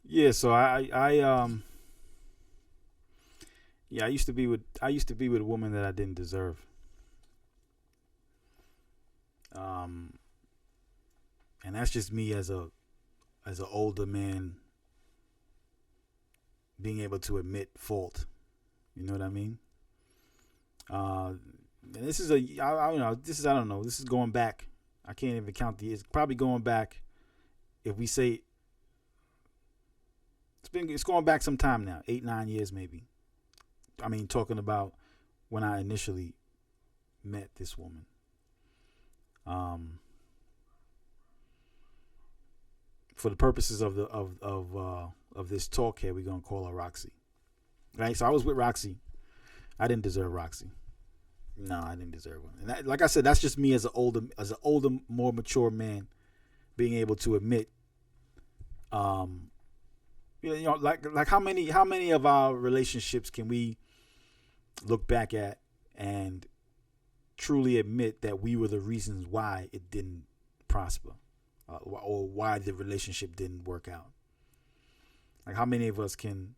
Yeah, so I used to be with a woman that I didn't deserve. Um and that's just me as an older man being able to admit fault. You know what I mean? And this is I don't know, this is I don't know, this is going back. I can't even count the years. Probably going back, if we say it's going back some time now, 8 9 years maybe. I mean, talking about when I initially met this woman. Um, for the purposes of of this talk here, we're gonna call her Roxy, right? So I was with Roxy. I didn't deserve Roxy. No, I didn't deserve her. And that, like I said, that's just me as an older, more mature man being able to admit, um, like how many of our relationships can we look back at and truly admit that we were the reasons why it didn't prosper, or why the relationship didn't work out. Like how many of us can,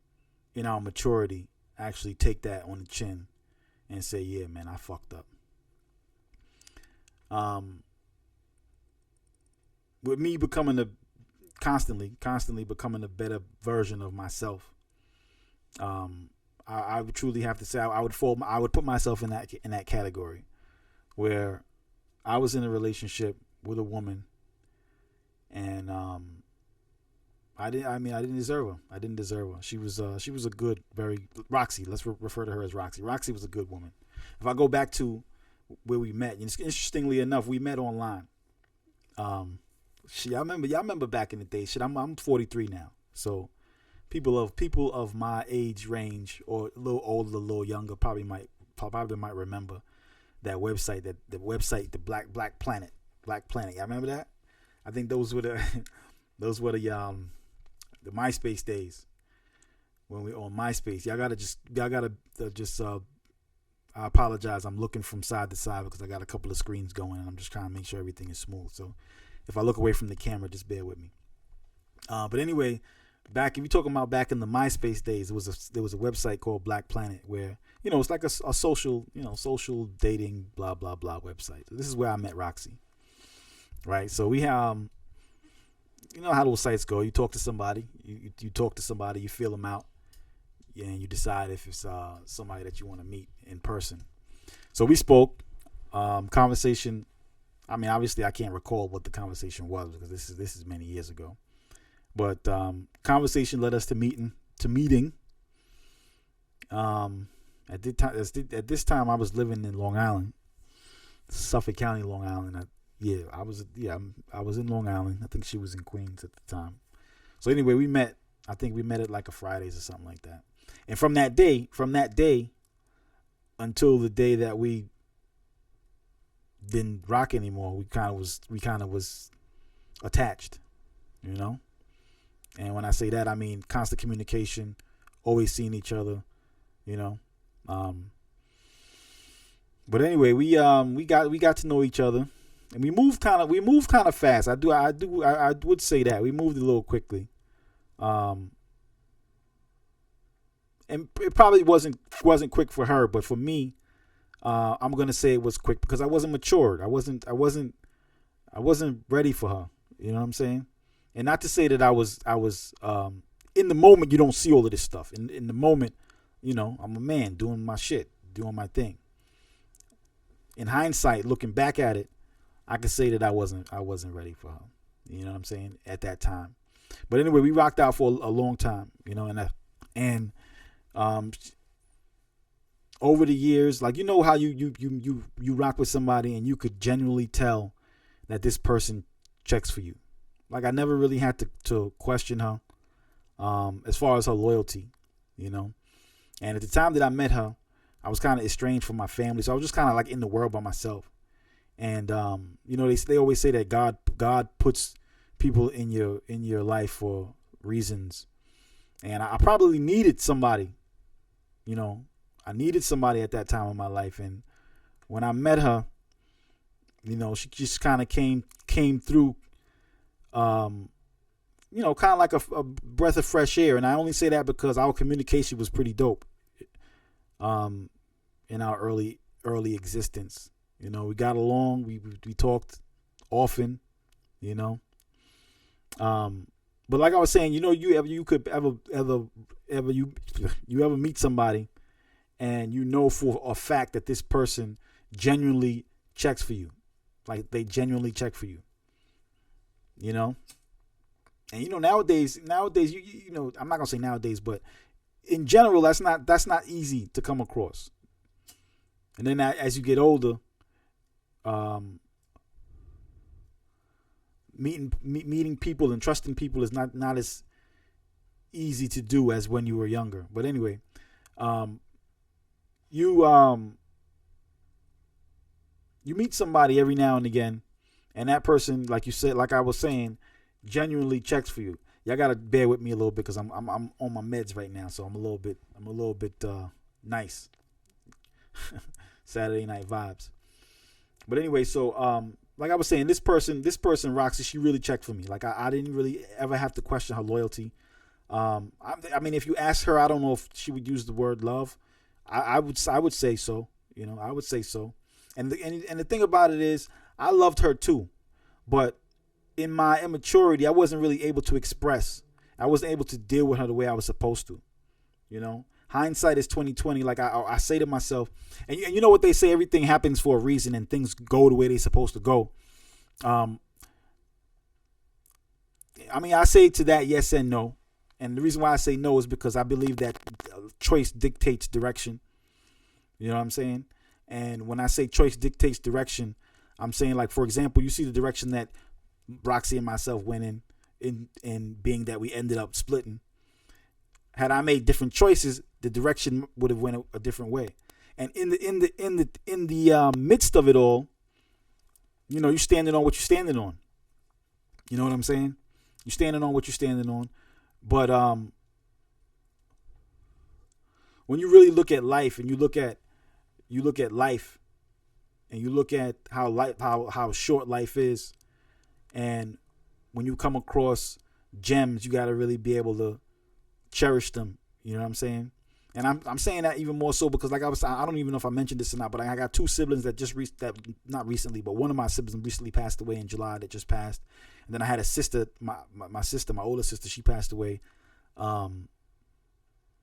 in our maturity, actually take that on the chin and say, "Yeah, man, I fucked up." Um, with me becoming a constantly becoming a better version of myself. I would truly have to say I would put myself in that category where I was in a relationship with a woman, and I didn't deserve her. I didn't deserve her. She was a good, very Roxy. Let's refer to her as Roxy. Roxy was a good woman. If I go back to where we met, interestingly enough, we met online. Um, y'all remember back in the day. Shit, I'm 43 now, so people of my age range or a little older, a little younger probably might remember that website, the Black Planet. Y'all remember that? I think those were the those were the MySpace days when we were on MySpace. Y'all gotta just I apologize. I'm looking from side to side because I got a couple of screens going and I'm just trying to make sure everything is smooth. So if I look away from the camera, just bear with me. But anyway, back if you're talking about back in the MySpace days, there was a website called Black Planet where it's like a social social dating blah blah blah website. So this is where I met Roxy, right? So we have you know how those sites go. You talk to somebody, you talk to somebody, you feel them out, and you decide if it's somebody that you want to meet in person. So we spoke. Conversation. I mean, obviously, I can't recall what the conversation was because this is many years ago. But conversation led us to meeting. Um, at this time, I was living in Long Island, Suffolk County, Long Island. I was in Long Island. I think she was in Queens at the time. So anyway, we met. I think we met at like a Fridays or something like that. And from that day until the day that we didn't rock anymore, we kind of was attached, you know. And when I say that, I mean constant communication, always seeing each other, you know. Um, but anyway, we got to know each other, and we moved kind of fast. I would say that we moved a little quickly. Um, and it probably wasn't quick for her, but for me, I'm gonna say it was quick because I wasn't matured. I wasn't ready for her. You know what I'm saying? And not to say that I was in the moment. You don't see all of this stuff in the moment. I'm a man doing my shit, doing my thing. In hindsight, looking back at it, I can say that I wasn't ready for her. You know what I'm saying at that time. But anyway, we rocked out for a long time. And um, over the years, like how you rock with somebody and you could genuinely tell that this person checks for you. Like I never really had to question her as far as her loyalty, you know. And at the time that I met her, I was kind of estranged from my family, so I was just kind of like in the world by myself. And they always say that God puts people in your life for reasons, and I probably needed somebody, you know. I needed somebody at that time in my life, and when I met her, she just kind of came through, um, kind of like a breath of fresh air. And I only say that because our communication was pretty dope. In our early existence, we got along. We talked often, you know. But like I was saying, you could ever meet somebody, and for a fact that this person genuinely checks for you, like they genuinely check for you, And nowadays, I'm not gonna say nowadays, but in general, that's not easy to come across. And then as you get older, meeting people and trusting people is not as easy to do as when you were younger. But anyway, you meet somebody every now and again, and that person, like you said, like I was saying, genuinely checks for you. Y'all gotta bear with me a little bit because I'm on my meds right now, so I'm a little bit nice. Saturday night vibes. But anyway, so like I was saying, this person Roxy, she really checked for me. Like I didn't really ever have to question her loyalty. I mean, if you ask her, I don't know if she would use the word love. I would say so. I would say so. And the thing about it is, I loved her too, but in my immaturity, I wasn't really able to express. I wasn't able to deal with her the way I was supposed to. Hindsight is 2020. Like I say to myself, and you know what they say, everything happens for a reason, and things go the way they're supposed to go. I mean, I say to that yes and no, and the reason why I say no is because I believe that choice dictates direction. You know what I'm saying? And when I say choice dictates direction, I'm saying, like, for example, you see the direction that Roxy and myself went in being that we ended up splitting. Had I made different choices, the direction would have went a different way. And in the midst of it all, you're standing on what you're standing on. You know what I'm saying? You're standing on what you're standing on. But when you really look at life, and you look at life, and you look at how short life is, and when you come across gems, you got to really be able to cherish them. You know what I'm saying? And I'm saying that even more so because, like I don't even know if I mentioned this or not, but I got two siblings that not recently, but one of my siblings recently passed away in July, that just passed. And then I had a sister, my sister, my older sister, she passed away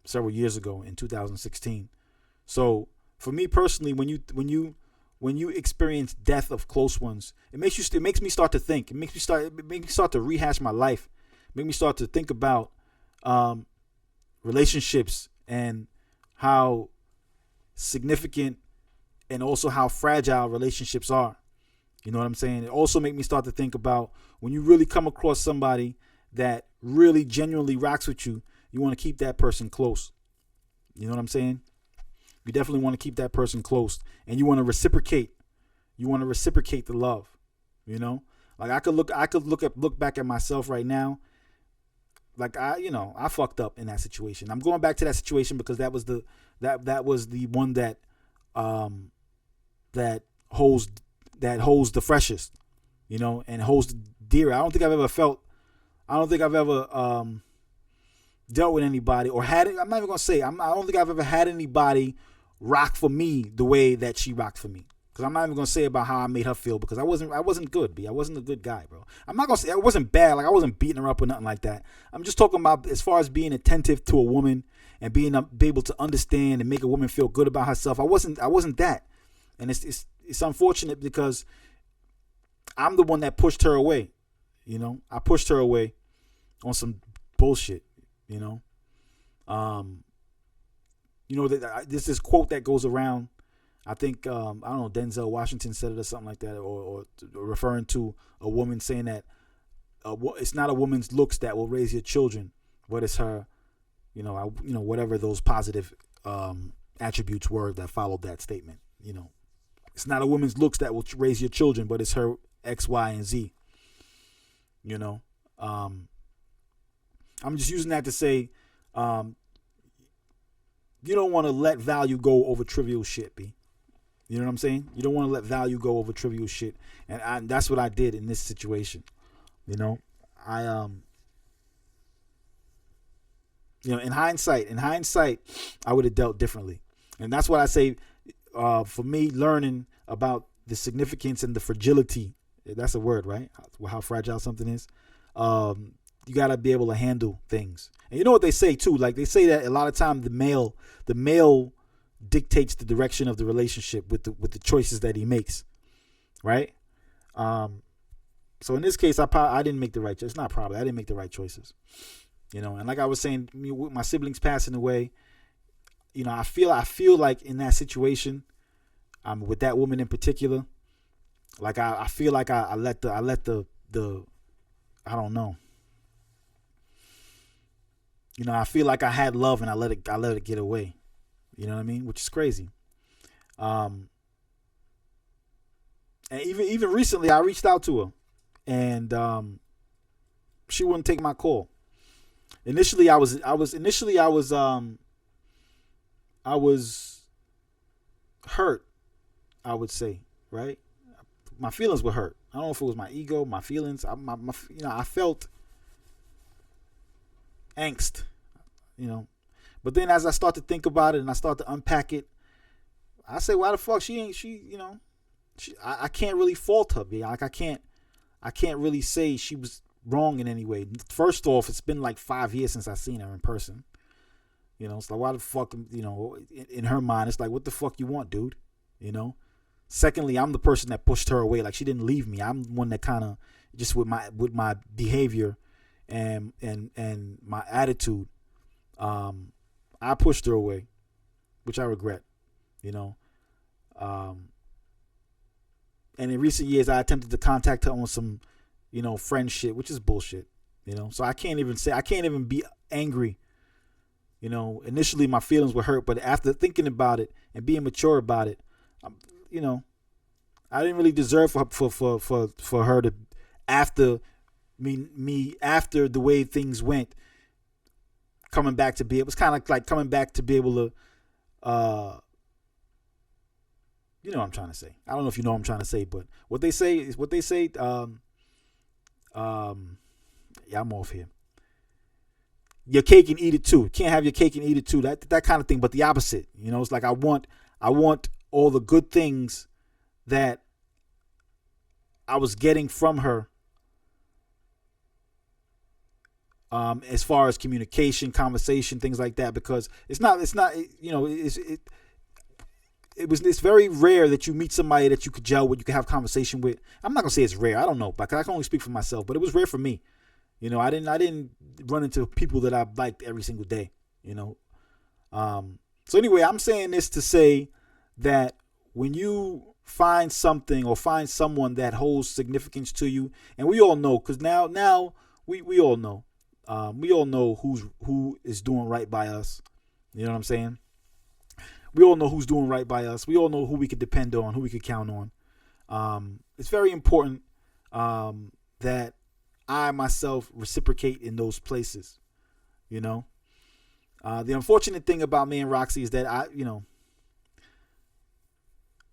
several years ago in 2016. So for me personally, when you experience death of close ones, it makes me start to think. It makes me start to rehash my life. Make me start to think about relationships and how significant and also how fragile relationships are. You know what I'm saying? It also make me start to think about when you really come across somebody that really genuinely rocks with you, you want to keep that person close. You know what I'm saying? You definitely want to keep that person close, and you want to reciprocate. You want to reciprocate the love. Like I could look back at myself right now. Like I fucked up in that situation. I'm going back to that situation because that was the one that that holds the freshest, and holds dear. I don't think I've ever dealt with anybody or had it. I'm not even gonna say I don't think I've ever had anybody rock for me the way that she rocked for me. Because I'm not even gonna say about how I made her feel, because I wasn't good, B. I wasn't a good guy, bro. I'm not gonna say I wasn't bad, like I wasn't beating her up or nothing like that. I'm just talking about as far as being attentive to a woman and be able to understand and make a woman feel good about herself. I wasn't that, and it's unfortunate because I'm the one that pushed her away. I pushed her away on some bullshit. There's this quote that goes around. I think, I don't know, Denzel Washington said it or something like that, or referring to a woman saying that it's not a woman's looks that will raise your children, but it's her, whatever those positive attributes were that followed that statement. It's not a woman's looks that will raise your children, but it's her X, Y, and Z. I'm just using that to say, you don't want to let value go over trivial shit, B. You know what I'm saying? You don't want to let value go over trivial shit. And that's what I did in this situation. I In hindsight, I would have dealt differently. And that's what I say, for me, learning about the significance and the fragility. That's a word, right? How fragile something is. You got to be able to handle things. And you know what they say too? Like, they say that a lot of times the male dictates the direction of the relationship with the choices that he makes, right? So in this case, I didn't make the right choice. It's not probably. I didn't make the right choices. And like I was saying, with my siblings passing away, I feel like in that situation, with that woman in particular, like I feel like I let the I don't know. I feel like I had love and I let it get away. You know what I mean? Which is crazy. And even recently, I reached out to her, and she wouldn't take my call. Initially, I was hurt, I would say, right? My feelings were hurt. I don't know if it was my ego, my feelings. I felt angst, But then as I start to think about it and I start to unpack it, I say, why the fuck I can't really fault her, man. Like, I can't really say she was wrong in any way. First off, it's been like 5 years since I've seen her in person. It's like, why the fuck, in her mind, it's like, what the fuck you want, dude? Secondly, I'm the person that pushed her away. Like, she didn't leave me. I'm the one that kind of, just with my behavior and my attitude, I pushed her away, which I regret, and in recent years, I attempted to contact her on some, friend shit, which is bullshit, So I can't even be angry. Initially my feelings were hurt, but after thinking about it and being mature about it, I didn't really deserve for her to, after me after the way things went, coming back to be, it was kind of like coming back to be able to, what I'm trying to say. I don't know if you know what I'm trying to say, but what they say is what they say. Yeah, I'm off here. Your cake and eat it too. Can't have your cake and eat it too. That kind of thing. But the opposite, it's like I want all the good things that I was getting from her, as far as communication, conversation, things like that, because it's very rare that you meet somebody that you could gel with, you could have conversation with. I'm not gonna say it's rare. I don't know, because I can only speak for myself, but it was rare for me. I didn't run into people that I liked every single day. So anyway, I'm saying this to say that when you find something or find someone that holds significance to you, and we all know, because now we all know, we all know who is doing right by us. You know what I'm saying? We all know who's doing right by us. We all know who we could depend on, who we could count on. It's very important that I myself reciprocate in those places. The unfortunate thing about me and Roxy is that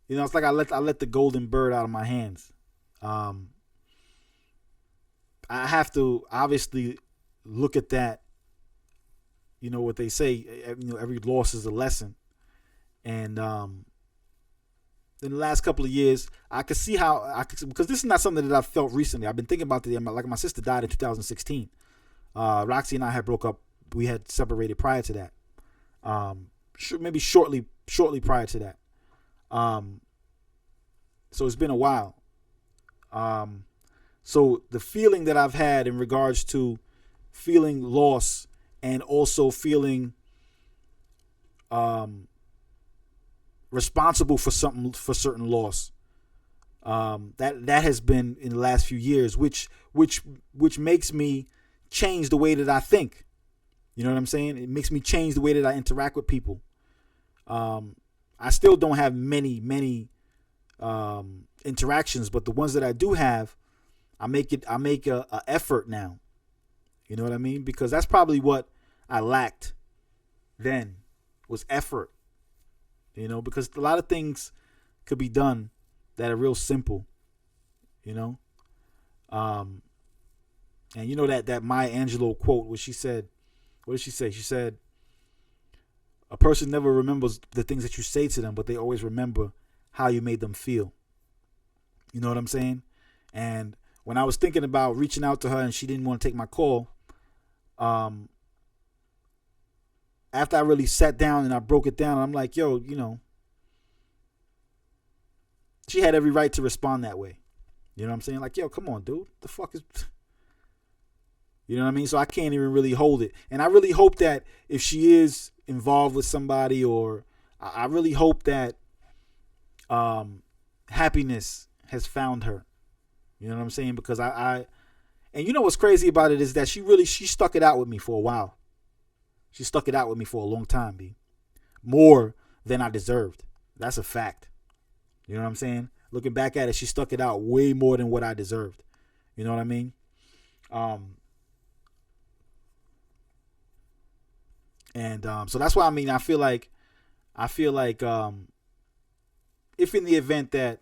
it's like I let the golden bird out of my hands. I have to obviously look at that. What they say, every loss is a lesson. And in the last couple of years, I could see how because this is not something that I've felt recently. I've been thinking about it. Like, my sister died in 2016. Roxy and I had broke up. We had separated prior to that. Maybe shortly prior to that. So it's been a while. So the feeling that I've had in regards to feeling loss and also feeling responsible for certain loss, that has been in the last few years, which makes me change the way that I think. You know what I'm saying? It makes me change the way that I interact with people. I still don't have many interactions, but the ones that I do have, I make a effort now. You know what I mean? Because that's probably what I lacked then, was effort. Because a lot of things could be done that are real simple. And that Maya Angelou quote, where she said, What did she say? She said, a person never remembers the things that you say to them, but they always remember how you made them feel. You know what I'm saying? And when I was thinking about reaching out to her and she didn't want to take my call, after I really sat down and I broke it down, I'm like, yo, she had every right to respond that way. You know what I'm saying? Like, yo, come on, dude. The fuck is... You know what I mean? So I can't even really hold it. And I really hope that if she is involved with somebody, or I really hope that happiness has found her. You know what I'm saying? Because I and you know what's crazy about it is that she stuck it out with me for a while. She stuck it out with me for a long time, B. More than I deserved. That's a fact. You know what I'm saying? Looking back at it, she stuck it out way more than what I deserved. You know what I mean? So that's why, I mean, I feel like if in the event that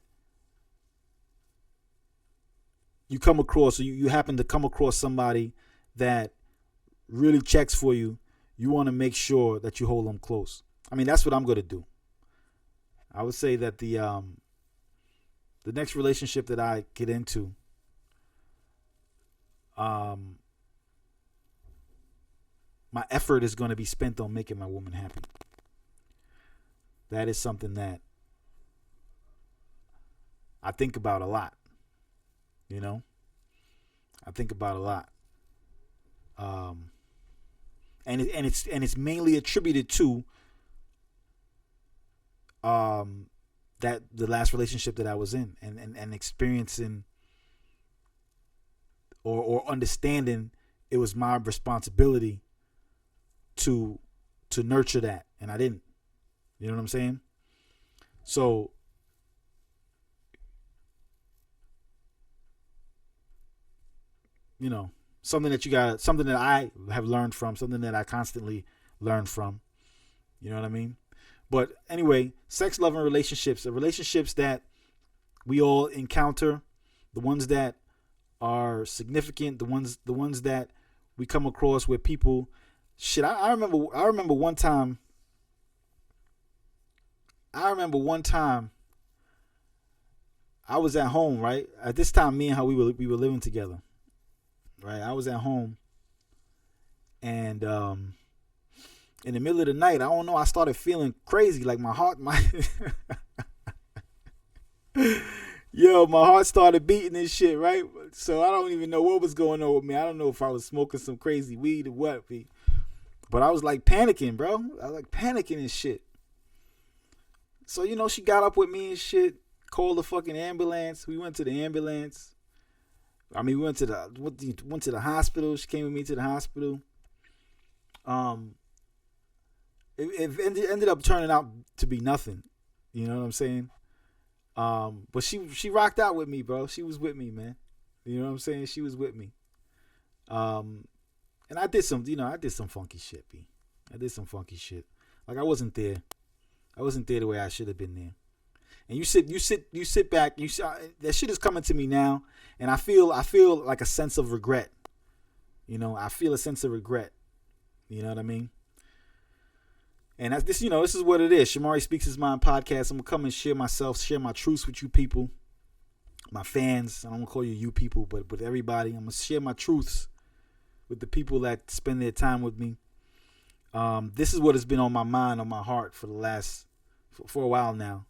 you come across, or you happen to come across somebody that really checks for you, you want to make sure that you hold them close. I mean, that's what I'm going to do. I would say that the next relationship that I get into, my effort is going to be spent on making my woman happy. That is something that I think about a lot. You know, I think about a lot, and it's mainly attributed to that the last relationship that I was in, and experiencing or understanding it was my responsibility to nurture that, and I didn't. You know what I'm saying? So something that I have learned from, something that I constantly learn from. You know what I mean? But anyway, sex, love, and relationships, the relationships that we all encounter, the ones that are significant, the ones that we come across where people, shit. I remember one time. I was at home, right? At this time, me and her, we were living together. Right, I was at home, and in the middle of the night, I don't know, I started feeling crazy, like my heart, my heart started beating and shit, right? So I don't even know what was going on with me. I don't know if I was smoking some crazy weed or what, but I was like panicking, bro. I was like panicking and shit. So she got up with me and shit, called the fucking ambulance. We went to the ambulance. I mean, we went to the hospital. She came with me to the hospital. It ended up turning out to be nothing. You know what I'm saying? But she rocked out with me, bro. She was with me, man. You know what I'm saying? She was with me. And I did some funky shit, B. I did some funky shit. Like I wasn't there. I wasn't there the way I should have been there. And you sit back. That shit is coming to me now, and I feel like a sense of regret. I feel a sense of regret. You know what I mean? And this is what it is. Shamari Speaks His Mind podcast. I'm gonna come and share my truths with you people, my fans. I don't want to call you people, but with everybody. I'm gonna share my truths with the people that spend their time with me. This is what has been on my mind, on my heart for a while now.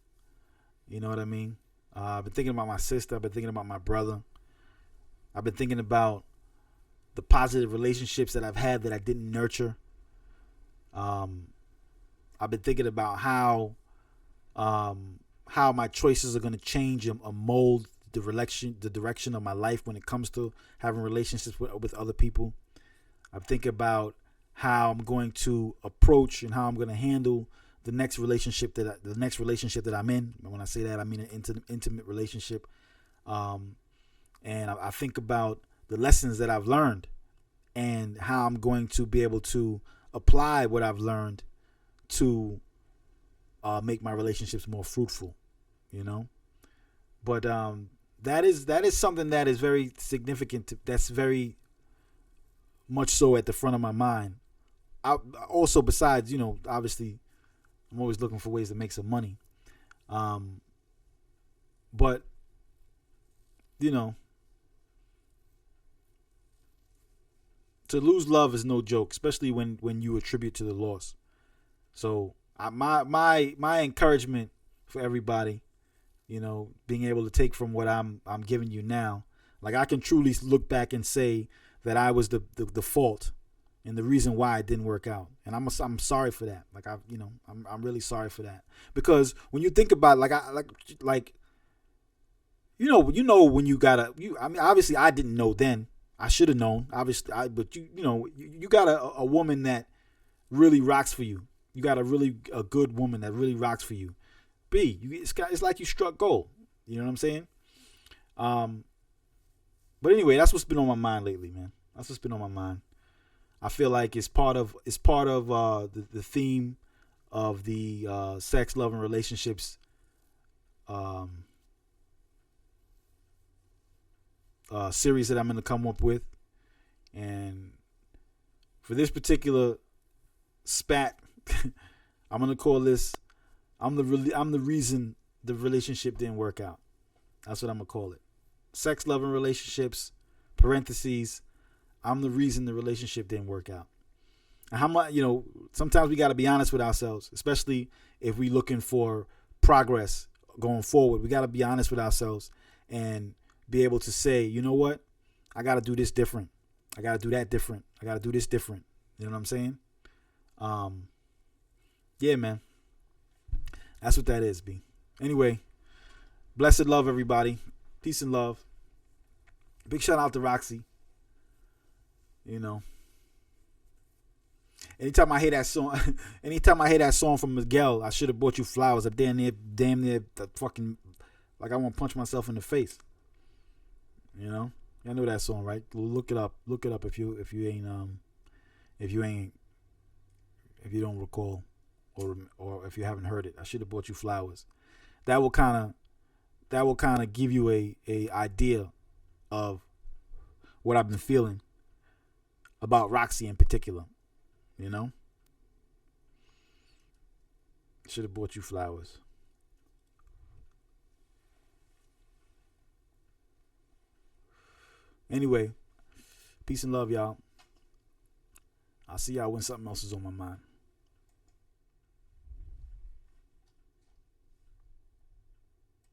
You know what I mean? I've been thinking about my sister. I've been thinking about my brother. I've been thinking about the positive relationships that I've had that I didn't nurture. I've been thinking about how my choices are going to change and mold the direction of my life when it comes to having relationships with other people. I'm thinking about how I'm going to approach and how I'm going to handle the next relationship that I'm in. And when I say that, I mean an intimate relationship. And I think about the lessons that I've learned and how I'm going to be able to apply what I've learned to make my relationships more fruitful, But that is something that is very significant. That's very much so at the front of my mind I also, besides, obviously, I'm always looking for ways to make some money. But to lose love is no joke, especially when you attribute to the loss. So my encouragement for everybody, being able to take from what I'm giving you now, like I can truly look back and say that I was the fault and the reason why it didn't work out, and I'm sorry for that. Like I'm really sorry for that, because when you think about when you gotta I mean, obviously I didn't know then. I should have known, obviously. But you got a woman that really rocks for you. You got a good woman that really rocks for you. It's like you struck gold. You know what I'm saying? But anyway, that's what's been on my mind lately, man. That's what's been on my mind. I feel like it's part of the theme of the sex, love, and relationships series that I'm going to come up with. And for this particular spat, I'm going to call this I'm the reason the relationship didn't work out. That's what I'm going to call it. Sex, love, and relationships, parentheses, I'm the reason the relationship didn't work out. And how much, sometimes we got to be honest with ourselves, especially if we're looking for progress going forward. We got to be honest with ourselves and be able to say, you know what? I got to do this different. I got to do that different. I got to do this different. You know what I'm saying? Yeah, man. That's what that is, B. Anyway, blessed love, everybody. Peace and love. Big shout out to Roxy. Anytime I hear that song from Miguel, I should have bought you flowers. I damn near fucking, like I want to punch myself in the face. Y'all know that song, right? Look it up if you don't recall, or if you haven't heard it. I should have bought you flowers. That will kind of give you a idea of what I've been feeling about Roxy in particular. Should have bought you flowers. Anyway, peace and love, y'all. I'll see y'all when something else is on my mind.